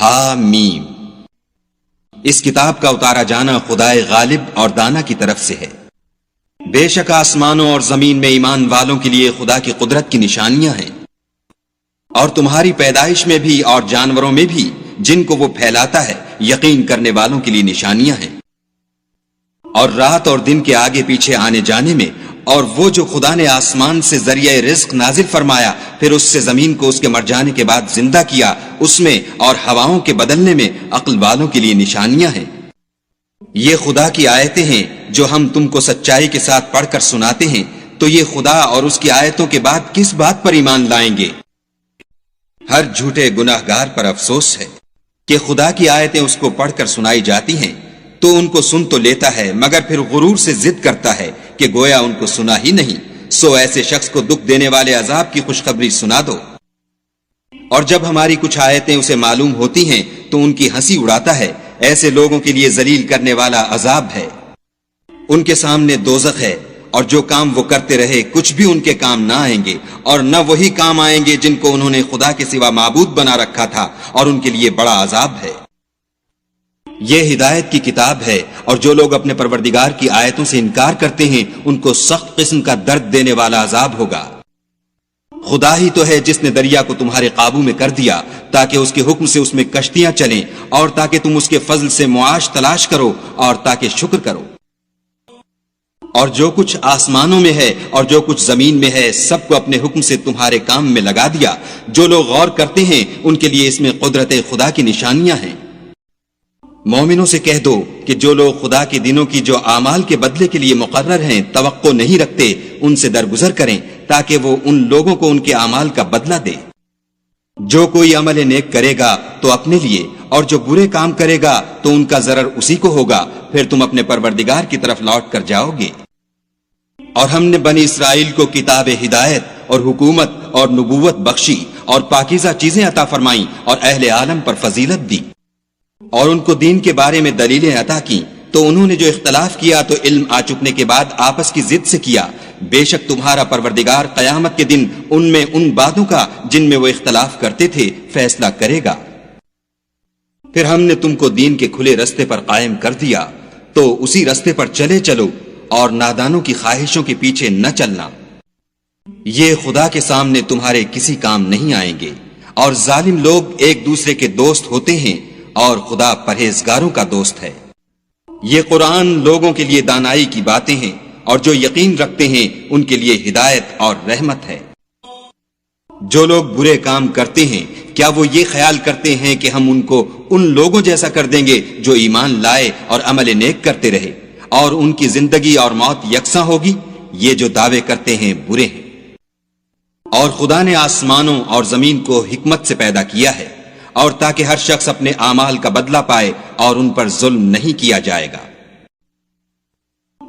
حامیم۔ اس کتاب کا اتارا جانا خدائے غالب اور دانا کی طرف سے ہے۔ بے شک آسمانوں اور زمین میں ایمان والوں کے لیے خدا کی قدرت کی نشانیاں ہیں، اور تمہاری پیدائش میں بھی اور جانوروں میں بھی جن کو وہ پھیلاتا ہے یقین کرنے والوں کے لیے نشانیاں ہیں، اور رات اور دن کے آگے پیچھے آنے جانے میں، اور وہ جو خدا نے آسمان سے ذریعہ رزق نازل فرمایا پھر اس سے زمین کو اس کے مر جانے کے بعد زندہ کیا، اس میں اور ہواؤں کے بدلنے میں عقل والوں کے لیے نشانیاں ہیں۔ یہ خدا کی آیتیں ہیں جو ہم تم کو سچائی کے ساتھ پڑھ کر سناتے ہیں، تو یہ خدا اور اس کی آیتوں کے بعد کس بات پر ایمان لائیں گے؟ ہر جھوٹے گناہگار پر افسوس ہے کہ خدا کی آیتیں اس کو پڑھ کر سنائی جاتی ہیں تو ان کو سن تو لیتا ہے مگر پھر غرور سے ضد کرتا ہے کہ گویا ان کو سنا ہی نہیں، سو ایسے شخص کو دکھ دینے والے عذاب کی خوشخبری سنا دو۔ اور جب ہماری کچھ آیتیں اسے معلوم ہوتی ہیں تو ان کی ہنسی اڑاتا ہے، ایسے لوگوں کے لیے ذلیل کرنے والا عذاب ہے۔ ان کے سامنے دوزخ ہے، اور جو کام وہ کرتے رہے کچھ بھی ان کے کام نہ آئیں گے، اور نہ وہی کام آئیں گے جن کو انہوں نے خدا کے سوا معبود بنا رکھا تھا، اور ان کے لیے بڑا عذاب ہے۔ یہ ہدایت کی کتاب ہے، اور جو لوگ اپنے پروردگار کی آیتوں سے انکار کرتے ہیں ان کو سخت قسم کا درد دینے والا عذاب ہوگا۔ خدا ہی تو ہے جس نے دریا کو تمہارے قابو میں کر دیا تاکہ اس کے حکم سے اس میں کشتیاں چلیں، اور تاکہ تم اس کے فضل سے معاش تلاش کرو اور تاکہ شکر کرو۔ اور جو کچھ آسمانوں میں ہے اور جو کچھ زمین میں ہے سب کو اپنے حکم سے تمہارے کام میں لگا دیا۔ جو لوگ غور کرتے ہیں ان کے لیے اس میں قدرت خدا کی نشانیاں ہیں۔ مومنوں سے کہہ دو کہ جو لوگ خدا کے دنوں کی جو اعمال کے بدلے کے لیے مقرر ہیں توقع نہیں رکھتے ان سے درگزر کریں تاکہ وہ ان لوگوں کو ان کے اعمال کا بدلہ دے۔ جو کوئی عمل نیک کرے گا تو اپنے لیے، اور جو برے کام کرے گا تو ان کا ضرر اسی کو ہوگا، پھر تم اپنے پروردگار کی طرف لوٹ کر جاؤ گے۔ اور ہم نے بنی اسرائیل کو کتاب ہدایت اور حکومت اور نبوت بخشی اور پاکیزہ چیزیں عطا فرمائیں اور اہل عالم پر فضیلت دی، اور ان کو دین کے بارے میں دلیلیں عطا کی، تو انہوں نے جو اختلاف کیا تو علم آ چکنے کے بعد آپس کی ضد سے کیا۔ بے شک تمہارا پروردگار قیامت کے دن ان میں ان باتوں کا جن میں وہ اختلاف کرتے تھے فیصلہ کرے گا۔ پھر ہم نے تم کو دین کے کھلے رستے پر قائم کر دیا، تو اسی رستے پر چلے چلو اور نادانوں کی خواہشوں کے پیچھے نہ چلنا۔ یہ خدا کے سامنے تمہارے کسی کام نہیں آئیں گے، اور ظالم لوگ ایک دوسرے کے دوست ہوتے ہیں اور خدا پرہیزگاروں کا دوست ہے۔ یہ قرآن لوگوں کے لیے دانائی کی باتیں ہیں، اور جو یقین رکھتے ہیں ان کے لیے ہدایت اور رحمت ہے۔ جو لوگ برے کام کرتے ہیں کیا وہ یہ خیال کرتے ہیں کہ ہم ان کو ان لوگوں جیسا کر دیں گے جو ایمان لائے اور عمل نیک کرتے رہے، اور ان کی زندگی اور موت یکساں ہوگی؟ یہ جو دعوے کرتے ہیں برے ہیں۔ اور خدا نے آسمانوں اور زمین کو حکمت سے پیدا کیا ہے، اور تاکہ ہر شخص اپنے اعمال کا بدلہ پائے اور ان پر ظلم نہیں کیا جائے گا۔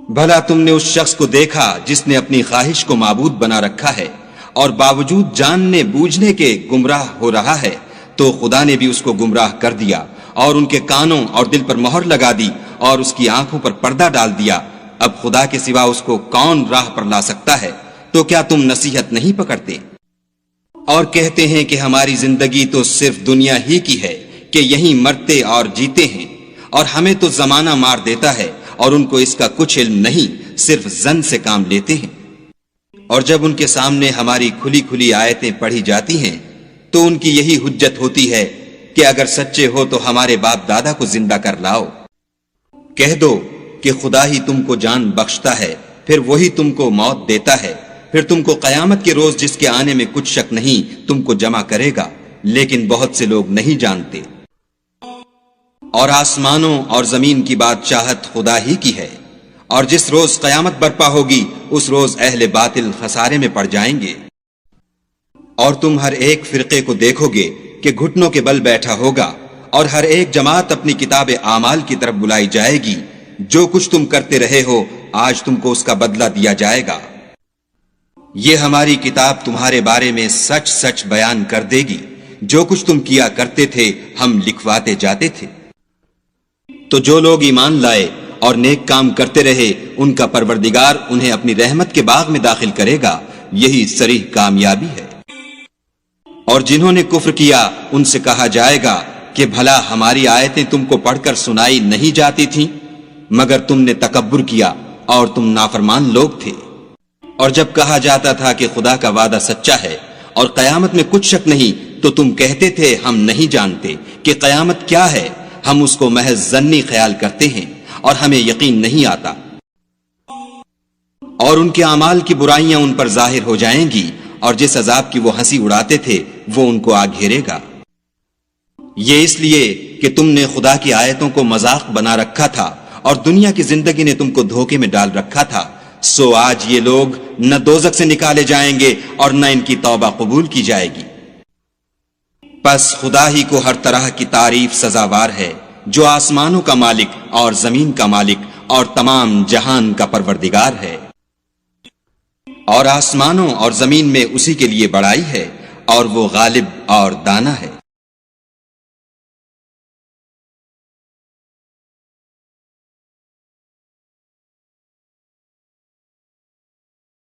بھلا تم نے اس شخص کو دیکھا جس نے اپنی خواہش کو معبود بنا رکھا ہے اور باوجود جاننے بوجھنے کے گمراہ ہو رہا ہے، تو خدا نے بھی اس کو گمراہ کر دیا اور ان کے کانوں اور دل پر مہر لگا دی اور اس کی آنکھوں پر پردہ ڈال دیا۔ اب خدا کے سوا اس کو کون راہ پر لا سکتا ہے؟ تو کیا تم نصیحت نہیں پکڑتے؟ اور کہتے ہیں کہ ہماری زندگی تو صرف دنیا ہی کی ہے، کہ یہیں مرتے اور جیتے ہیں، اور ہمیں تو زمانہ مار دیتا ہے، اور ان کو اس کا کچھ علم نہیں، صرف ظن سے کام لیتے ہیں۔ اور جب ان کے سامنے ہماری کھلی کھلی آیتیں پڑھی جاتی ہیں تو ان کی یہی حجت ہوتی ہے کہ اگر سچے ہو تو ہمارے باپ دادا کو زندہ کر لاؤ۔ کہہ دو کہ خدا ہی تم کو جان بخشتا ہے، پھر وہی تم کو موت دیتا ہے، پھر تم کو قیامت کے روز جس کے آنے میں کچھ شک نہیں تم کو جمع کرے گا، لیکن بہت سے لوگ نہیں جانتے۔ اور آسمانوں اور زمین کی بادشاہت خدا ہی کی ہے، اور جس روز قیامت برپا ہوگی اس روز اہل باطل خسارے میں پڑ جائیں گے۔ اور تم ہر ایک فرقے کو دیکھو گے کہ گھٹنوں کے بل بیٹھا ہوگا، اور ہر ایک جماعت اپنی کتاب اعمال کی طرف بلائی جائے گی۔ جو کچھ تم کرتے رہے ہو آج تم کو اس کا بدلہ دیا جائے گا۔ یہ ہماری کتاب تمہارے بارے میں سچ سچ بیان کر دے گی، جو کچھ تم کیا کرتے تھے ہم لکھواتے جاتے تھے۔ تو جو لوگ ایمان لائے اور نیک کام کرتے رہے ان کا پروردگار انہیں اپنی رحمت کے باغ میں داخل کرے گا، یہی صریح کامیابی ہے۔ اور جنہوں نے کفر کیا ان سے کہا جائے گا کہ بھلا ہماری آیتیں تم کو پڑھ کر سنائی نہیں جاتی تھیں، مگر تم نے تکبر کیا اور تم نافرمان لوگ تھے۔ اور جب کہا جاتا تھا کہ خدا کا وعدہ سچا ہے اور قیامت میں کچھ شک نہیں، تو تم کہتے تھے ہم نہیں جانتے کہ قیامت کیا ہے، ہم اس کو محض ظنی خیال کرتے ہیں اور ہمیں یقین نہیں آتا۔ اور ان کے اعمال کی برائیاں ان پر ظاہر ہو جائیں گی، اور جس عذاب کی وہ ہنسی اڑاتے تھے وہ ان کو آ گھیرے گا۔ یہ اس لیے کہ تم نے خدا کی آیتوں کو مذاق بنا رکھا تھا اور دنیا کی زندگی نے تم کو دھوکے میں ڈال رکھا تھا، سو آج یہ لوگ نہ دوزخ سے نکالے جائیں گے اور نہ ان کی توبہ قبول کی جائے گی۔ پس خدا ہی کو ہر طرح کی تعریف سزاوار ہے، جو آسمانوں کا مالک اور زمین کا مالک اور تمام جہان کا پروردگار ہے۔ اور آسمانوں اور زمین میں اسی کے لیے بڑائی ہے، اور وہ غالب اور دانا ہے۔